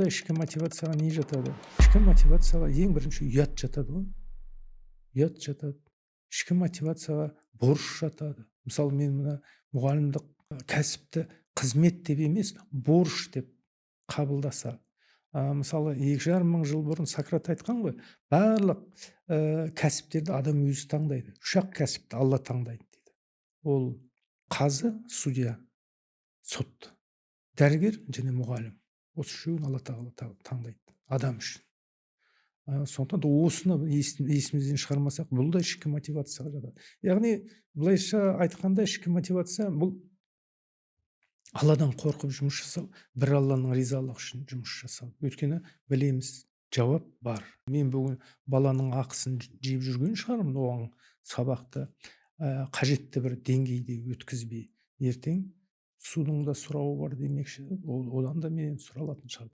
Ішкі мотивацияға не жатады? Ішкі мотивацияға ең бірінші ұят жатады ғой. Ұят жатады. Ішкі мотивацияға борыш жатады. Мысалы, мен мына мұғалімдік кәсіпті қызмет деп емес, борыш деп қабылдаса. Мысалы, 2,5 мың жыл бұрын Сократ айтқан ғой, барлық кәсіптерді адам өзі таңдайды. 3-ақ кәсіпті Алла таңдайды дейді. Ол қазы, судья, сот, дәрігер және мұғалім. Осы үшеуін Алла тағала таңдайды адам үшін. Сондықтан да осыны есімізден шығармасақ, бұл да ішкі мотивацияға жатады. Яғни, былайша айтқанда, ішкі мотивация бұл Алладан қорқып жұмыс жасау, бір Алланың ризалығы үшін жұмыс жасау. Өйткені білеміз, жауап бар. Мен бүгін баланың ақысын жеп жүрген шығармын, оған сабақты қажетті бір деңгейде өткізбей. Ертең судың да сұрауы бар демекші, одан да менен сұралатын шығар.